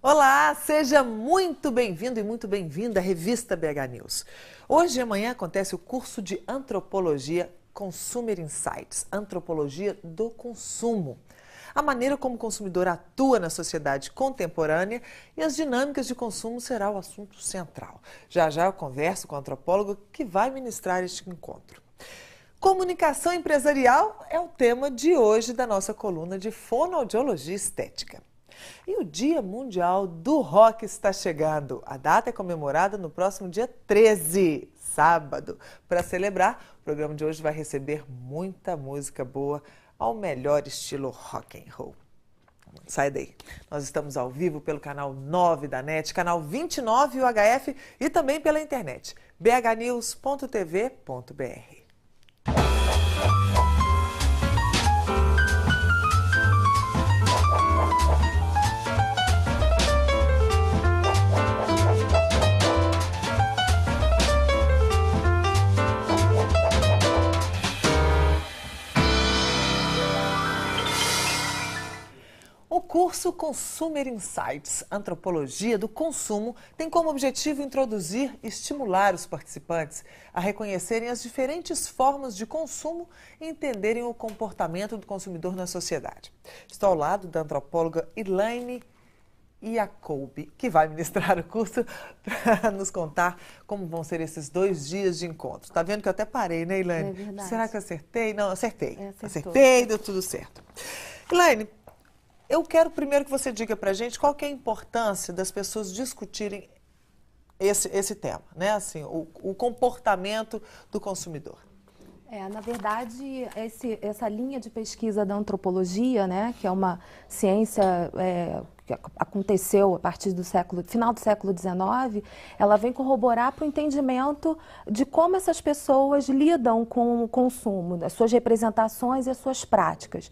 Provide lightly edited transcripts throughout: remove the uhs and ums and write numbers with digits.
Olá, seja muito bem-vindo e muito bem-vinda à revista BH News. Hoje e amanhã acontece o curso de Antropologia Consumer Insights, Antropologia do Consumo. A maneira como o consumidor atua na sociedade contemporânea e as dinâmicas de consumo será o assunto central. Já já eu converso com o antropólogo que vai ministrar este encontro. Comunicação empresarial é o tema de hoje da nossa coluna de Fonoaudiologia Estética. E o Dia Mundial do Rock está chegando. A data é comemorada no próximo dia 13, sábado. Para celebrar, o programa de hoje vai receber muita música boa ao melhor estilo rock and roll. Sai daí. Nós estamos ao vivo pelo canal 9 da NET, canal 29 UHF e também pela internet bhnews.tv.br. O curso Consumer Insights, Antropologia do Consumo, tem como objetivo introduzir e estimular os participantes a reconhecerem as diferentes formas de consumo e entenderem o comportamento do consumidor na sociedade. Estou ao lado da antropóloga Elaine Jacobi, que vai ministrar o curso para nos contar como vão ser esses 2 dias de encontro. Tá vendo que eu até parei, né, Elaine? É verdade. Será que eu acertei? Não, acertei. Acertou. Acertei, deu tudo certo. Elaine, eu quero primeiro que você diga para a gente qual que é a importância das pessoas discutirem esse tema, né? Assim, o comportamento do consumidor. Na verdade, essa linha de pesquisa da antropologia, né, que é uma ciência que aconteceu a partir do final do século XIX, ela vem corroborar para o entendimento de como essas pessoas lidam com o consumo, as suas representações e as suas práticas.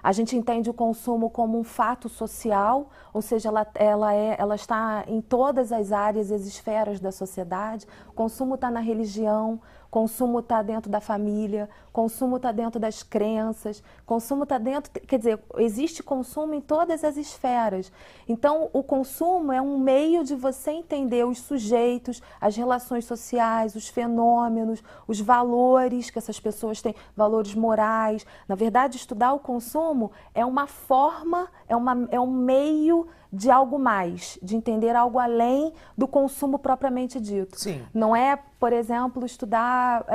A gente entende o consumo como um fato social, ou seja, ela está em todas as áreas e as esferas da sociedade. O consumo está na religião, consumo está dentro da família, consumo está dentro das crenças, consumo está dentro, quer dizer, existe consumo em todas as esferas. Então, o consumo é um meio de você entender os sujeitos, as relações sociais, os fenômenos, os valores que essas pessoas têm, valores morais. Na verdade, estudar o consumo é uma forma, é um meio de algo mais, de entender algo além do consumo propriamente dito. Sim. Não é, por exemplo, estudar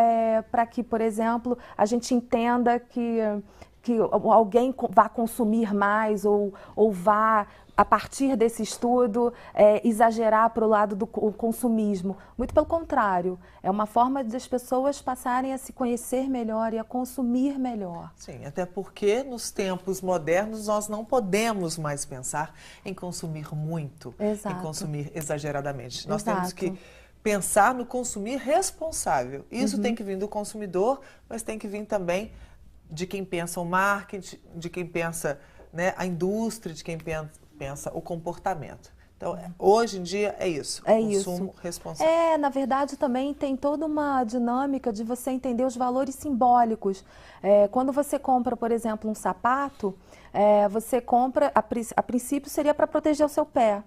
para que, por exemplo, a gente entenda que alguém vá consumir mais ou vá, a partir desse estudo, exagerar para o lado do consumismo. Muito pelo contrário, é uma forma das pessoas passarem a se conhecer melhor e a consumir melhor. Sim, até porque nos tempos modernos nós não podemos mais pensar em consumir muito, Exato. em consumir exageradamente. Nós Exato. temos que pensar no consumir responsável. Isso tem que vir do consumidor, mas tem que vir também de quem pensa o marketing, de quem pensa, né, a indústria, de quem pensa o comportamento. Então, hoje em dia é isso, consumo responsável. Na verdade, também tem toda uma dinâmica de você entender os valores simbólicos. Quando você compra, por exemplo, um sapato, você compra, a princípio seria para proteger o seu pé.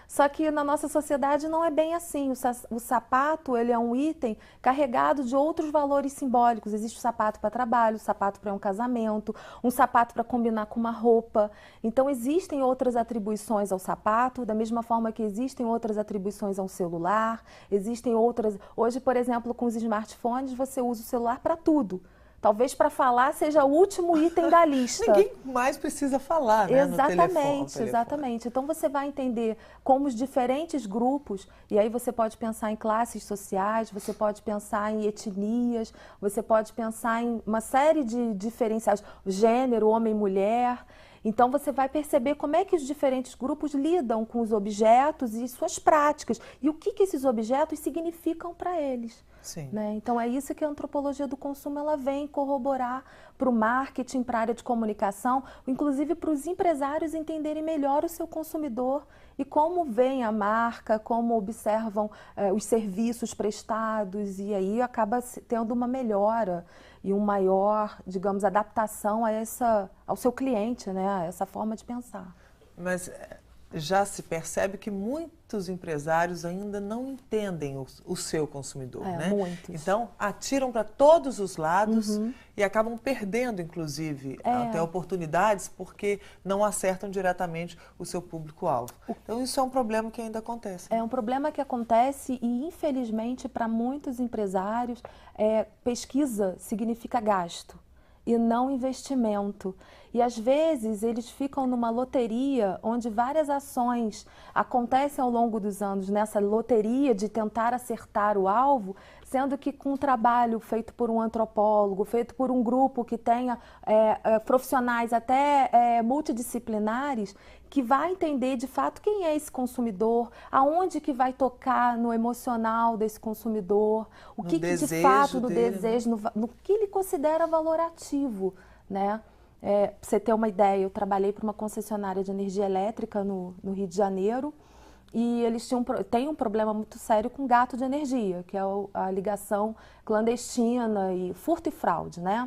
Só que na nossa sociedade não é bem assim. O sapato, ele é um item carregado de outros valores simbólicos. Existe o sapato para trabalho, o sapato para um casamento, um sapato para combinar com uma roupa. Então existem outras atribuições ao sapato, da mesma forma que existem outras atribuições ao celular, existem outras... Hoje, por exemplo, com os smartphones, você usa o celular para tudo. Talvez para falar seja o último item da lista. Ninguém mais precisa falar, né, no telefone. Exatamente. Então você vai entender como os diferentes grupos, e aí você pode pensar em classes sociais, você pode pensar em etnias, você pode pensar em uma série de diferenciais, gênero, homem e mulher. Então você vai perceber como é que os diferentes grupos lidam com os objetos e suas práticas, e o que esses objetos significam para eles. Sim. Né? Então é isso que a antropologia do consumo ela vem corroborar para o marketing, para a área de comunicação, inclusive para os empresários entenderem melhor o seu consumidor e como veem a marca, como observam os serviços prestados, e aí acaba tendo uma melhora e um maior, digamos, adaptação a ao seu cliente, né? A essa forma de pensar. Mas já se percebe que muitos empresários ainda não entendem o seu consumidor, né? Muitos. Então, atiram para todos os lados e acabam perdendo, inclusive, até oportunidades porque não acertam diretamente o seu público-alvo. Então, isso é um problema que ainda acontece. É um problema que acontece e, infelizmente, para muitos empresários, pesquisa significa gasto e não investimento. E às vezes eles ficam numa loteria onde várias ações acontecem ao longo dos anos nessa loteria de tentar acertar o alvo, sendo que com um trabalho feito por um antropólogo, feito por um grupo que tenha profissionais até multidisciplinares, que vai entender de fato quem é esse consumidor, aonde que vai tocar no emocional desse consumidor, o que de fato no desejo, no que ele considera valorativo, né? Pra você ter uma ideia, eu trabalhei para uma concessionária de energia elétrica no Rio de Janeiro e eles têm um problema muito sério com gato de energia, que é a ligação clandestina e furto e fraude, né?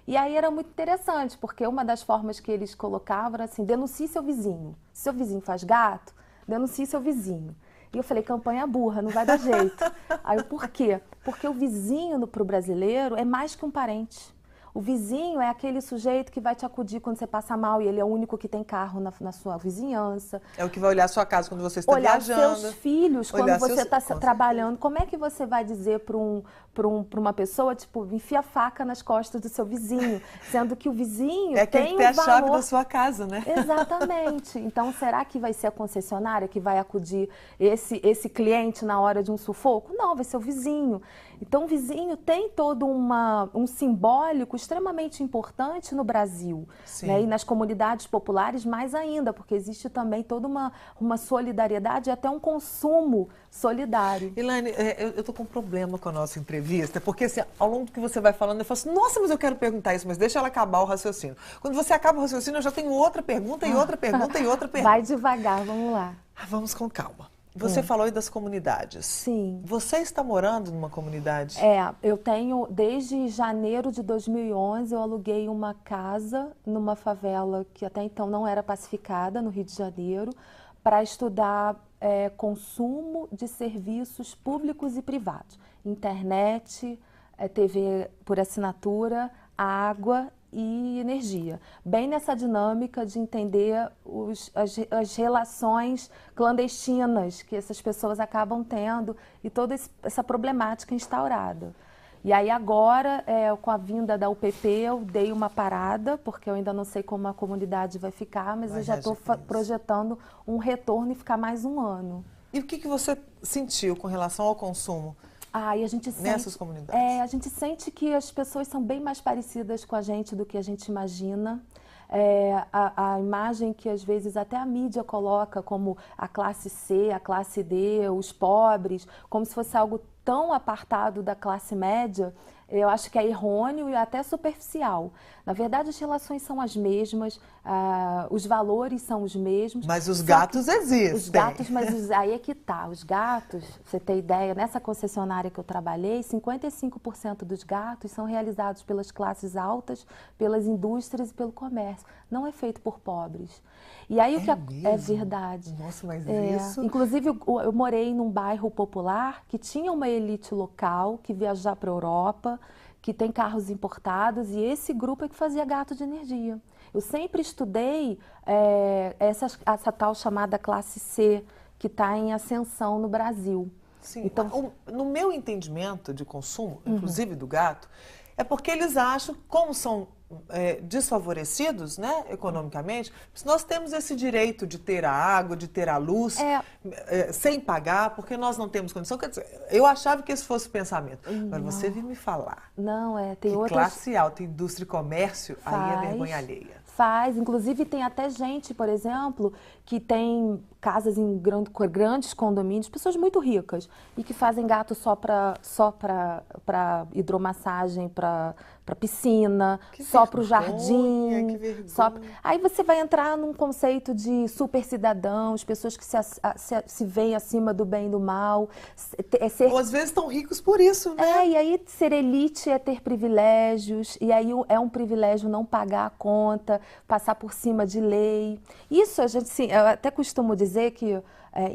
E aí era muito interessante, porque uma das formas que eles colocavam era assim, denuncie seu vizinho. Se seu vizinho faz gato, denuncie seu vizinho. E eu falei, campanha burra, não vai dar jeito. Aí por quê? Porque o vizinho para o brasileiro é mais que um parente. O vizinho é aquele sujeito que vai te acudir quando você passa mal e ele é o único que tem carro na sua vizinhança. É o que vai olhar a sua casa quando você está viajando. Olhar seus filhos quando você está trabalhando. Como é que você vai dizer para uma pessoa, tipo, enfia a faca nas costas do seu vizinho, sendo que o vizinho tem a chave da sua casa, né? Exatamente. Então, será que vai ser a concessionária que vai acudir esse cliente na hora de um sufoco? Não, vai ser o vizinho. Então, o vizinho tem todo um simbólico extremamente importante no Brasil, né? E nas comunidades populares mais ainda, porque existe também toda uma solidariedade e até um consumo solidário. Elaine, eu estou com um problema com a nossa entrevista, porque assim, ao longo que você vai falando, eu falo assim, nossa, mas eu quero perguntar isso, mas deixa ela acabar o raciocínio. Quando você acaba o raciocínio, eu já tenho outra pergunta e outra pergunta e outra pergunta. Vai devagar, vamos lá. Vamos com calma. Você falou aí das comunidades. Sim. Você está morando numa comunidade? Eu tenho, desde janeiro de 2011, eu aluguei uma casa numa favela que até então não era pacificada, no Rio de Janeiro, para estudar consumo de serviços públicos e privados. Internet, TV por assinatura, água e energia. Bem nessa dinâmica de entender as relações clandestinas que essas pessoas acabam tendo e toda essa problemática instaurada. E aí agora, com a vinda da UPP, eu dei uma parada, porque eu ainda não sei como a comunidade vai ficar, mas eu já estou projetando um retorno e ficar mais um ano. E o que você sentiu com relação ao consumo? E a gente sente, nessas comunidades? A gente sente que as pessoas são bem mais parecidas com a gente do que a gente imagina. A imagem que às vezes até a mídia coloca como a classe C, a classe D, os pobres, como se fosse algo tão apartado da classe média, eu acho que é errôneo e até superficial. Na verdade, as relações são as mesmas, os valores são os mesmos. Mas os gatos existem. Os gatos, mas aí é que tá. Os gatos, pra você ter ideia, nessa concessionária que eu trabalhei, 55% dos gatos são realizados pelas classes altas, pelas indústrias e pelo comércio. Não é feito por pobres. E aí é verdade. Nossa, mas isso... Inclusive, eu morei num bairro popular que tinha uma elite local que viajava para a Europa, que tem carros importados, e esse grupo é que fazia gato de energia. Eu sempre estudei essa tal chamada classe C, que está em ascensão no Brasil. Sim, então, no meu entendimento de consumo, inclusive do gato, é porque eles acham, como são desfavorecidos, né, economicamente, nós temos esse direito de ter a água, de ter a luz, sem pagar, porque nós não temos condição. Quer dizer, eu achava que esse fosse o pensamento. Mas você veio me falar. Não, tem que outras... classe alta, indústria e comércio, aí é vergonha alheia. Faz, inclusive tem até gente, por exemplo, que tem casas em grandes condomínios, pessoas muito ricas, e que fazem gato só para hidromassagem, para para piscina, Que só para o vergonha, jardim. que vergonha. Aí você vai entrar num conceito de super cidadãos, pessoas que se veem acima do bem e do mal. Ou às vezes estão ricos por isso, né? E aí ser elite é ter privilégios, e aí é um privilégio não pagar a conta, passar por cima de lei. Isso a gente, sim, eu até costumo dizer que,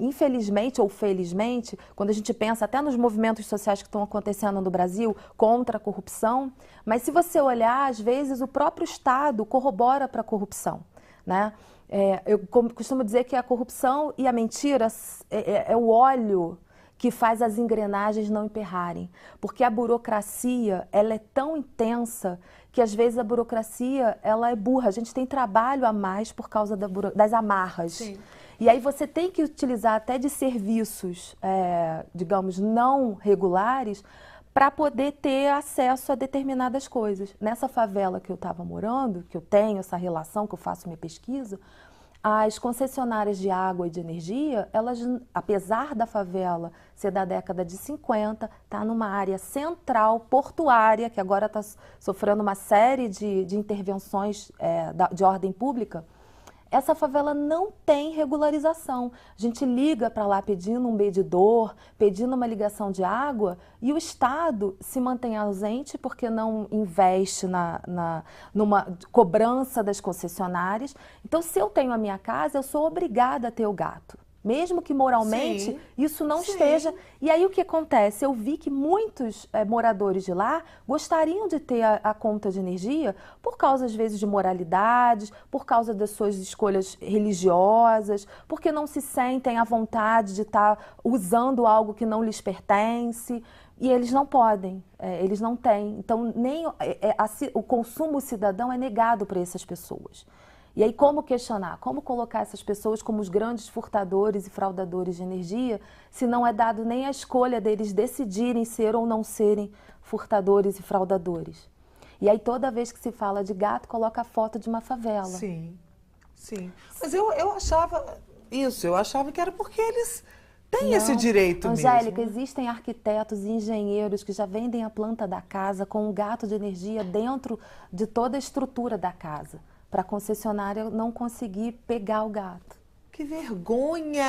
infelizmente ou felizmente, quando a gente pensa até nos movimentos sociais que estão acontecendo no Brasil contra a corrupção, mas se você olhar, às vezes o próprio Estado corrobora para a corrupção, né? Eu costumo dizer que a corrupção e a mentira é o óleo que faz as engrenagens não emperrarem. Porque a burocracia, ela é tão intensa que às vezes a burocracia, ela é burra. A gente tem trabalho a mais por causa das amarras. Sim. E aí você tem que utilizar até de serviços, digamos, não regulares, para poder ter acesso a determinadas coisas. Nessa favela que eu estava morando, que eu tenho essa relação, que eu faço minha pesquisa, as concessionárias de água e de energia, elas, apesar da favela ser da década de 50, está numa área central, portuária, que agora está sofrendo uma série de intervenções de ordem pública. Essa favela não tem regularização. A gente liga para lá pedindo um medidor, pedindo uma ligação de água, e o Estado se mantém ausente porque não investe numa cobrança das concessionárias. Então, se eu tenho a minha casa, eu sou obrigada a ter o gato. Mesmo que moralmente Sim. isso não Sim. esteja. E aí o que acontece? Eu vi que muitos moradores de lá gostariam de ter a conta de energia por causa, às vezes, de moralidades, por causa das suas escolhas religiosas, porque não se sentem à vontade de estar usando algo que não lhes pertence. E eles não podem, eles não têm. Então, nem o consumo cidadão é negado para essas pessoas. E aí, como questionar? Como colocar essas pessoas como os grandes furtadores e fraudadores de energia, se não é dado nem a escolha deles decidirem ser ou não serem furtadores e fraudadores? E aí, toda vez que se fala de gato, coloca a foto de uma favela. Sim, sim. Mas eu achava isso, eu achava que era porque eles têm esse direito Angélica, mesmo. existem arquitetos e engenheiros que já vendem a planta da casa com um gato de energia dentro de toda a estrutura da casa, para a concessionária não conseguir pegar o gato. Que vergonha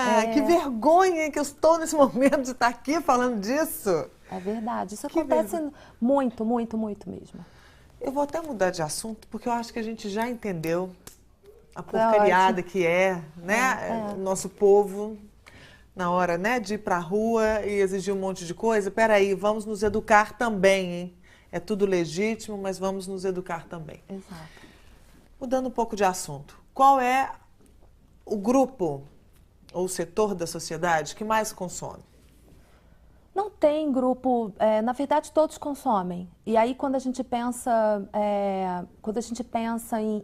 que eu estou nesse momento de estar aqui falando disso. É verdade, isso Que acontece muito, muito, muito mesmo. Eu vou até mudar de assunto, porque eu acho que a gente já entendeu a porcariada que é, né, o nosso povo, na hora, né, de ir para a rua e exigir um monte de coisa. Peraí, vamos nos educar também, hein? É tudo legítimo, mas vamos nos educar também. Exato. Mudando um pouco de assunto, qual é o grupo ou o setor da sociedade que mais consome? Não tem grupo, na verdade todos consomem. E aí quando a gente pensa,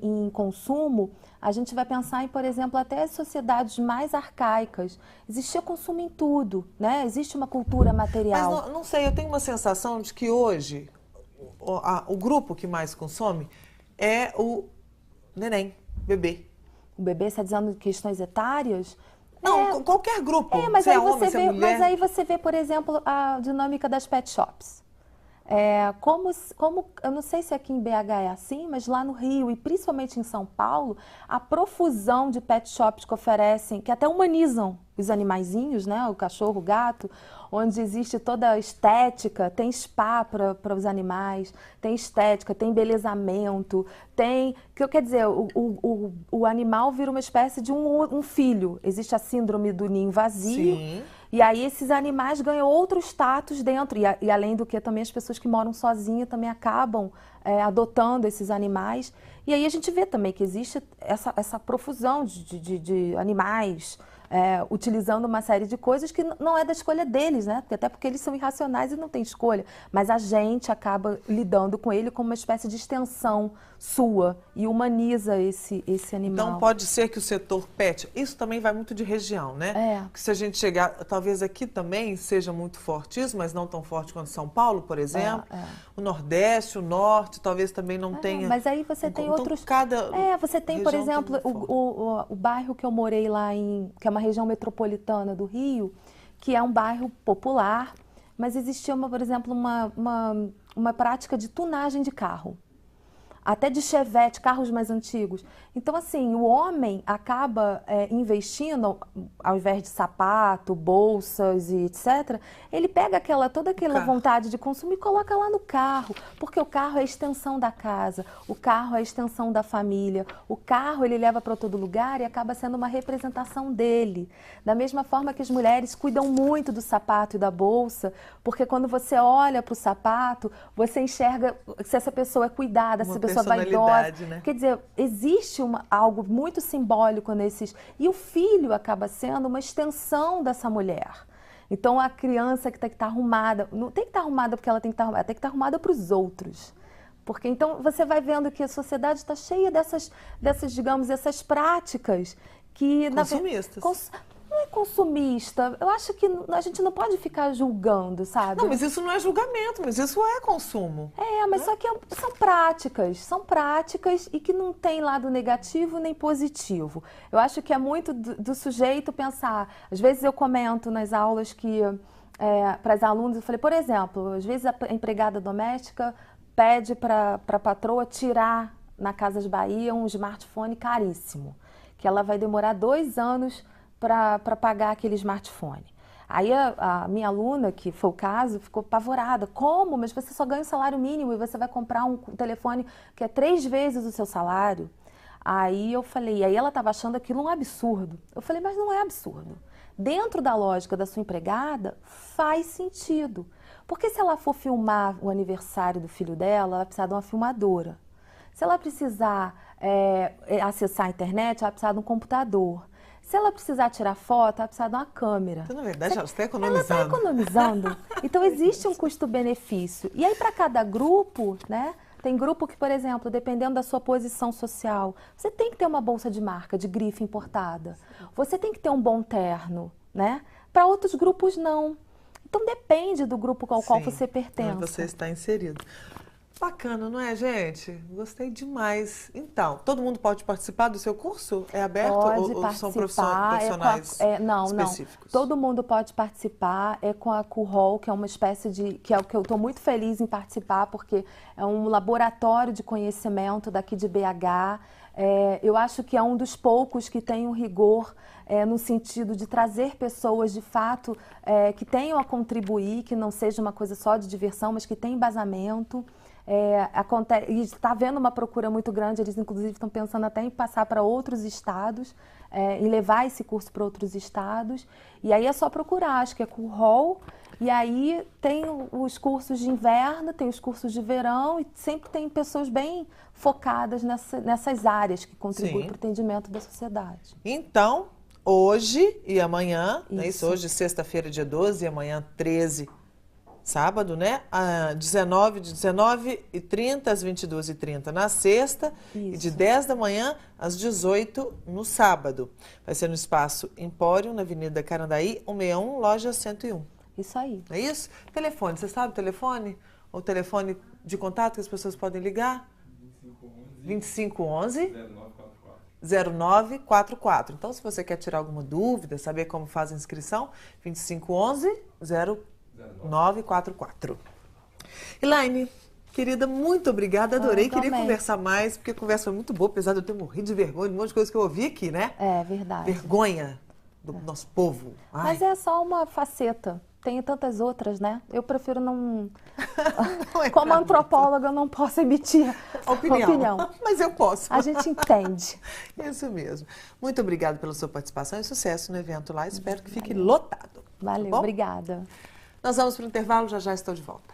em consumo, a gente vai pensar em, por exemplo, até as sociedades mais arcaicas. Existia consumo em tudo, né? Existe uma cultura material. Mas não sei, eu tenho uma sensação de que hoje o grupo que mais consome é o neném, bebê. O bebê está dizendo questões etárias? Não, qualquer grupo. Mas se aí é homem, se é mulher. Mas aí você vê, por exemplo, a dinâmica das pet shops. Eu não sei se aqui em BH é assim, mas lá no Rio e principalmente em São Paulo, a profusão de pet shops que oferecem, que até humanizam os animaizinhos, né? O cachorro, o gato, onde existe toda a estética, tem spa para os animais, tem estética, tem embelezamento, quer dizer, o animal vira uma espécie de um filho. Existe a síndrome do ninho vazio. Sim. E aí esses animais ganham outro status dentro, e além do que também as pessoas que moram sozinhas também acabam adotando esses animais. E aí a gente vê também que existe essa profusão de animais utilizando uma série de coisas que não é da escolha deles, né? Até porque eles são irracionais e não têm escolha. Mas a gente acaba lidando com ele como uma espécie de extensão sua e humaniza esse animal. Então pode ser que o setor pet, isso também vai muito de região, né? Que se a gente chegar, talvez aqui também seja muito forte isso, mas não tão forte quanto São Paulo, por exemplo. O Nordeste, o Norte, talvez também não tenha. Mas aí você tem outros. Você tem, por exemplo, o bairro que eu morei lá que é uma região metropolitana do Rio, que é um bairro popular, mas existia, por exemplo, uma uma prática de tunagem de carro. Até de Chevette, carros mais antigos. Então, assim, o homem acaba investindo, ao invés de sapato, bolsas e etc., ele pega toda aquela vontade de consumir e coloca lá no carro, porque o carro é a extensão da casa, o carro é a extensão da família, o carro ele leva para todo lugar e acaba sendo uma representação dele. Da mesma forma que as mulheres cuidam muito do sapato e da bolsa, porque quando você olha para o sapato, você enxerga se essa pessoa é cuidada, se essa pessoa vaidosa, né? Quer dizer, existe algo muito simbólico nesses... E o filho acaba sendo uma extensão dessa mulher. Então, a criança que tem que estar arrumada, não tem que estar arrumada porque ela tem que estar arrumada, ela tem que estar arrumada para os outros. Porque então você vai vendo que a sociedade está cheia dessas, digamos, essas práticas que... Consumistas. Não é consumista. Eu acho que a gente não pode ficar julgando, sabe? Não, mas isso não é julgamento, mas isso é consumo. Mas só que são práticas e que não tem lado negativo nem positivo. Eu acho que é muito do sujeito pensar. Às vezes eu comento nas aulas que, para as alunas, eu falei, por exemplo, às vezes a empregada doméstica pede para a patroa tirar na Casas Bahia um smartphone caríssimo, que ela vai demorar 2 anos para pagar aquele smartphone. Aí a minha aluna, que foi o caso, ficou apavorada. Como? Mas você só ganha o salário mínimo e você vai comprar um telefone que é 3 vezes o seu salário? Aí eu falei, aí ela estava achando aquilo um absurdo. Eu falei, mas não é absurdo. Dentro da lógica da sua empregada, faz sentido. Porque se ela for filmar o aniversário do filho dela, ela precisa de uma filmadora. Se ela precisar acessar a internet, ela precisa de um computador. Se ela precisar tirar foto, ela precisa de uma câmera. Então, na verdade, ela está economizando. Ela está economizando. Então, existe um custo-benefício. E aí, para cada grupo, né? Tem grupo que, por exemplo, dependendo da sua posição social, você tem que ter uma bolsa de marca, de grife importada. Você tem que ter um bom terno, né? Para outros grupos, não. Então, depende do grupo ao qual você pertence. Onde você está inserido. Bacana, não é, gente? Gostei demais. Então, todo mundo pode participar do seu curso? É aberto ou são profissionais específicos? Não. Todo mundo pode participar. É com a Currol, que é uma espécie de... que é o que eu estou muito feliz em participar, porque é um laboratório de conhecimento daqui de BH. Eu acho que é um dos poucos que tem um rigor no sentido de trazer pessoas, de fato, que tenham a contribuir, que não seja uma coisa só de diversão, mas que tenha embasamento. E está havendo uma procura muito grande, eles inclusive estão pensando até em passar para outros estados, e levar esse curso para outros estados. E aí é só procurar, acho que é Currol, e aí tem os cursos de inverno, tem os cursos de verão, e sempre tem pessoas bem focadas nessas áreas que contribuem para o entendimento da sociedade. Então, hoje e amanhã, não é isso? Hoje, sexta-feira, dia 12, e amanhã, 13, sábado, né? De 19h30 às 22h30 na sexta. Isso. E de 10 da manhã às 18 no sábado. Vai ser no Espaço Empório, na Avenida Carandaí, 161, loja 101. Isso aí. É isso? Telefone, você sabe o telefone? O telefone de contato que as pessoas podem ligar? 2511 0944. Então, se você quer tirar alguma dúvida, saber como faz a inscrição, 2511 0944. Elaine, querida, muito obrigada, adorei. Queria conversar mais, porque a conversa foi muito boa, apesar de eu ter morrido de vergonha, um monte de coisa que eu ouvi aqui, né? É verdade. Vergonha do nosso povo. Ai. Mas é só uma faceta. Tem tantas outras, né? Eu prefiro não... Como antropóloga, eu não posso emitir opinião. Mas eu posso. A gente entende. Isso mesmo. Muito obrigada pela sua participação e sucesso no evento lá. Espero que fique lotado. Valeu, tá bom? Obrigada. Nós vamos para o intervalo, já estou de volta.